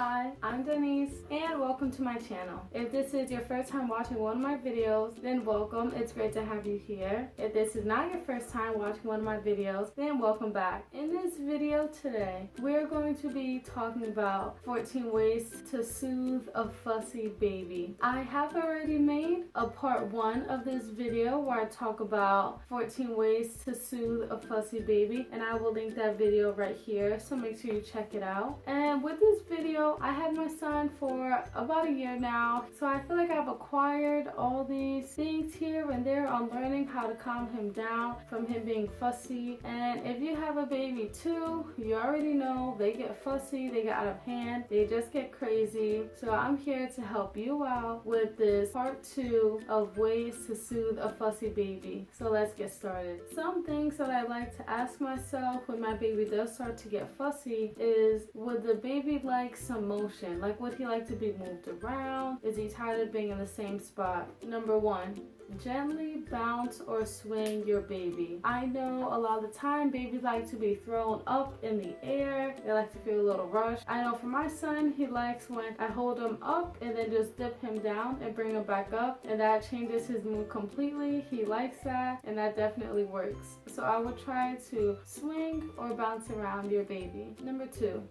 Hi, I'm Denise and welcome to my channel. If this is your first time watching one of my videos, then welcome. It's great to have you here. If this is not your first time watching one of my videos, then welcome back. In this video today, we're going to be talking about 14 ways to soothe a fussy baby. I have already made a part 1 of this video where I talk about 14 ways to soothe a fussy baby, and I will link that video right here, so make sure you check it out. And with this video, I had my son for about a year now, so I feel like I've acquired all these things here and there on learning how to calm him down from him being fussy. And if you have a baby too, you already know they get fussy, they get out of hand, they just get crazy. So I'm here to help you out with this part 2 of ways to soothe a fussy baby. So let's get started. Some things that I like to ask myself when my baby does start to get fussy is, would the baby like some motion? Like, would he like to be moved around? Is he tired of being in the same spot? Number 1, gently bounce or swing your baby. I know a lot of the time babies like to be thrown up in the air. They like to feel a little rush. I know for my son, he likes when I hold him up and then just dip him down and bring him back up, and that changes his mood completely. He likes that, and that definitely works. So I would try to swing or bounce around your baby. Number 2,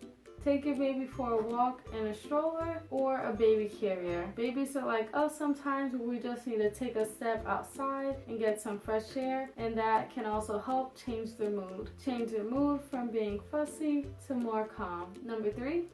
take your baby for a walk in a stroller or a baby carrier. Babies are like us sometimes, where we just need to take a step outside and get some fresh air, and that can also help change their mood. Change their mood from being fussy to more calm. Number 3,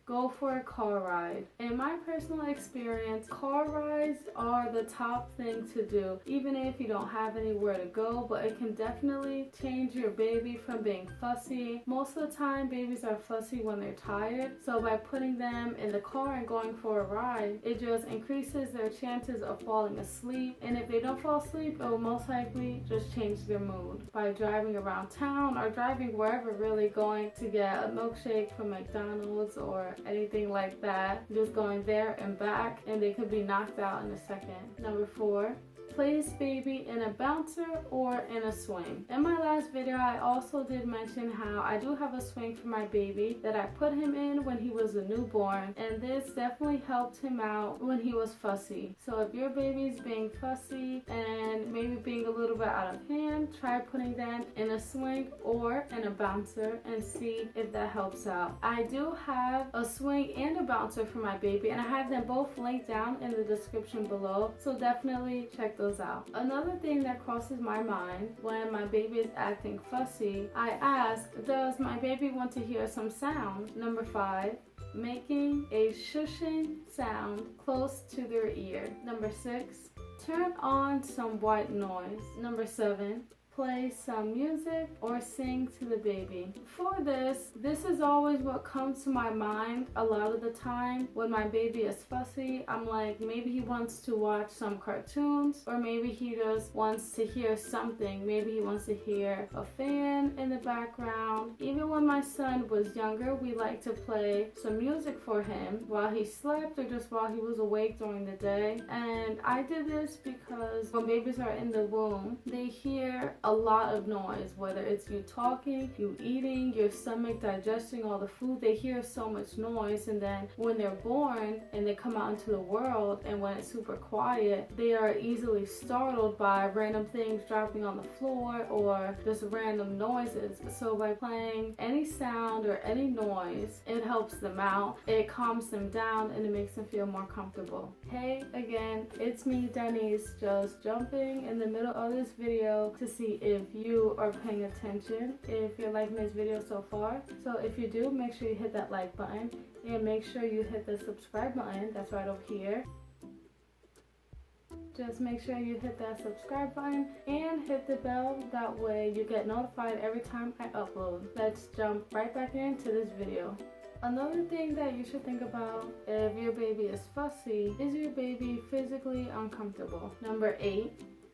go for a car ride. In my personal experience, car rides are the top thing to do, even if you don't have anywhere to go, but it can definitely change your baby from being fussy. Most of the time, babies are fussy when they're tired, so by putting them in the car and going for a ride, it just increases their chances of falling asleep, and if they don't fall asleep, it will most likely just change their mood. By driving around town or driving wherever, really, going to get a milkshake from McDonald's or anything like that, just going there and back, and they could be knocked out in a second. Number 4, place baby in a bouncer or in a swing. In my last video, I also did mention how I do have a swing for my baby that I put him in when he was a newborn, and this definitely helped him out when he was fussy. So if your baby's being fussy and maybe being a little bit out of hand, try putting them in a swing or in a bouncer and see if that helps out. I do have a swing and a bouncer for my baby, and I have them both linked down in the description below, so definitely check those out. Another thing that crosses my mind when my baby is acting fussy, I ask, does my baby want to hear some sound? Number 5, making a shushing sound close to their ear. Number 6, turn on some white noise. Number 7, play some music or sing to the baby. For this is always what comes to my mind a lot of the time when my baby is fussy. I'm like, maybe he wants to watch some cartoons, or maybe he just wants to hear something. Maybe he wants to hear a fan in the background. Even when my son was younger, we liked to play some music for him while he slept or just while he was awake during the day. And I did this because when babies are in the womb, they hear a lot of noise, whether it's you talking, you eating, your stomach digesting all the food. They hear so much noise, and then when they're born and they come out into the world, and when it's super quiet, they are easily startled by random things dropping on the floor or just random noises. So by playing any sound or any noise, it helps them out, it calms them down, and it makes them feel more comfortable. Hey again, it's me, Denise, just jumping in the middle of this video to see if you are paying attention, if you're liking this video so far. So if you do, make sure you hit that like button, and make sure you hit the subscribe button that's right over here. Just make sure you hit that subscribe button and hit the bell, that way you get notified every time I upload. Let's jump right back into this video. Another thing that you should think about if your baby is fussy, is your baby physically uncomfortable? Number 8,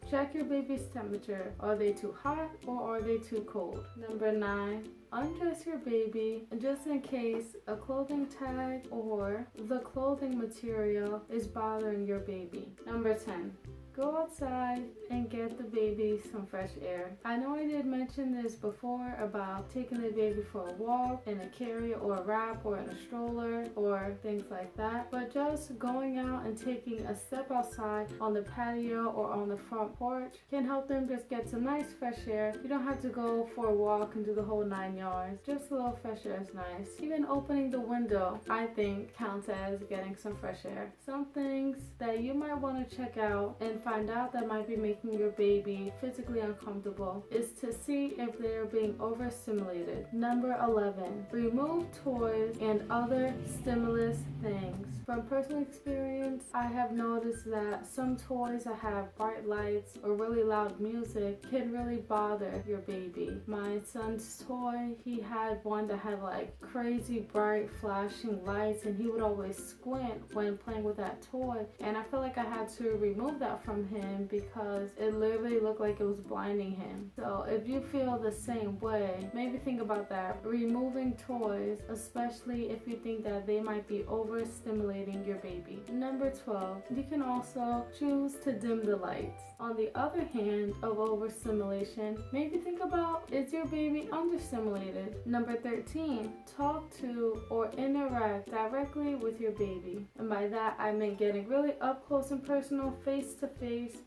check your baby's temperature. Are they too hot or are they too cold? Number 9, undress your baby just in case a clothing tag or the clothing material is bothering your baby. Number 10, go outside and get the baby some fresh air. I know I did mention this before about taking the baby for a walk in a carrier or a wrap or in a stroller or things like that, but just going out and taking a step outside on the patio or on the front porch can help them just get some nice fresh air. You don't have to go for a walk and do the whole 9 yards. Just a little fresh air is nice. Even opening the window, I think, counts as getting some fresh air. Some things that you might want to check out and find out that might be making your baby physically uncomfortable is to see if they're being overstimulated. Number 11, remove toys and other stimulus things. From personal experience, I have noticed that some toys that have bright lights or really loud music can really bother your baby. My son's toy, he had one that had like crazy bright flashing lights, and he would always squint when playing with that toy, and I felt like I had to remove that from him because it literally looked like it was blinding him. So if you feel the same way, maybe think about that. Removing toys, especially if you think that they might be overstimulating your baby. Number 12, you can also choose to dim the lights. On the other hand of overstimulation, maybe think about, is your baby understimulated? Number 13, talk to or interact directly with your baby. And by that I mean getting really up close and personal, face to face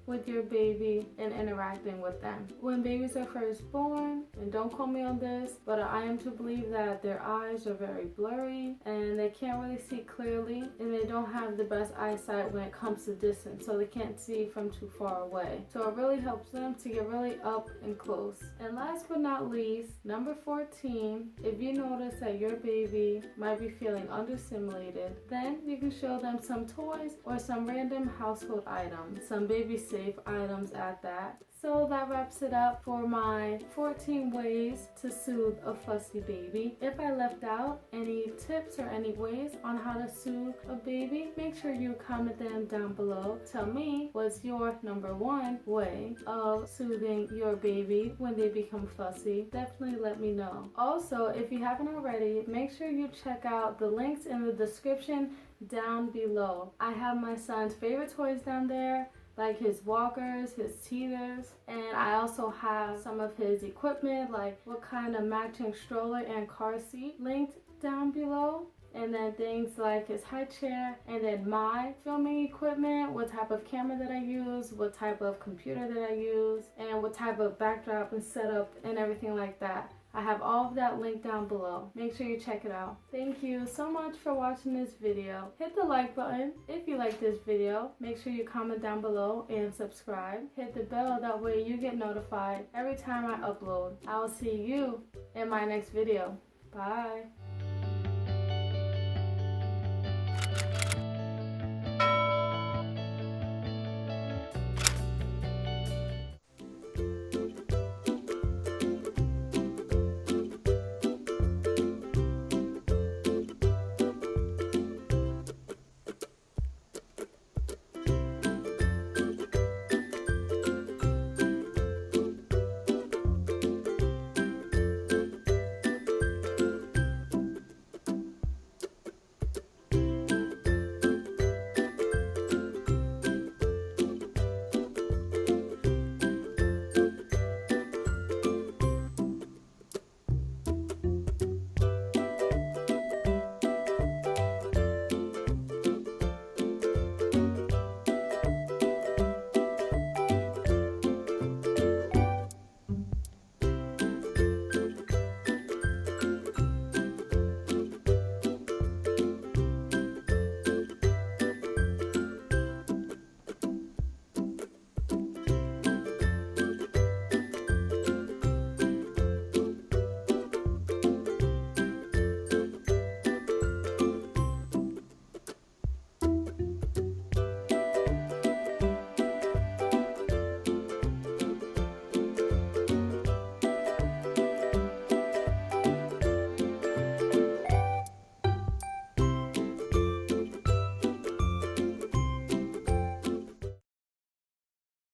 with your baby and interacting with them. When babies are first born, and don't quote me on this, but I am to believe that their eyes are very blurry and they can't really see clearly, and they don't have the best eyesight when it comes to distance, so they can't see from too far away. So it really helps them to get really up and close. And last but not least, number 14, if you notice that your baby might be feeling understimulated, then you can show them some toys or some random household items, some baby safe items at that. So that wraps it up for my 14 ways to soothe a fussy baby. If I left out any tips or any ways on how to soothe a baby, make sure you comment them down below. Tell me what's your number 1 way of soothing your baby when they become fussy. Definitely let me know. Also, if you haven't already, make sure you check out the links in the description down below. I have my son's favorite toys down there, like his walkers, his teethers, and I also have some of his equipment, like what kind of matching stroller and car seat, linked down below. And then things like his high chair, and then my filming equipment, what type of camera that I use, what type of computer that I use, and what type of backdrop and setup and everything like that. I have all of that linked down below. Make sure you check it out. Thank you so much for watching this video. Hit the like button if you like this video. Make sure you comment down below and subscribe. Hit the bell, that way you get notified every time I upload. I will see you in my next video. Bye.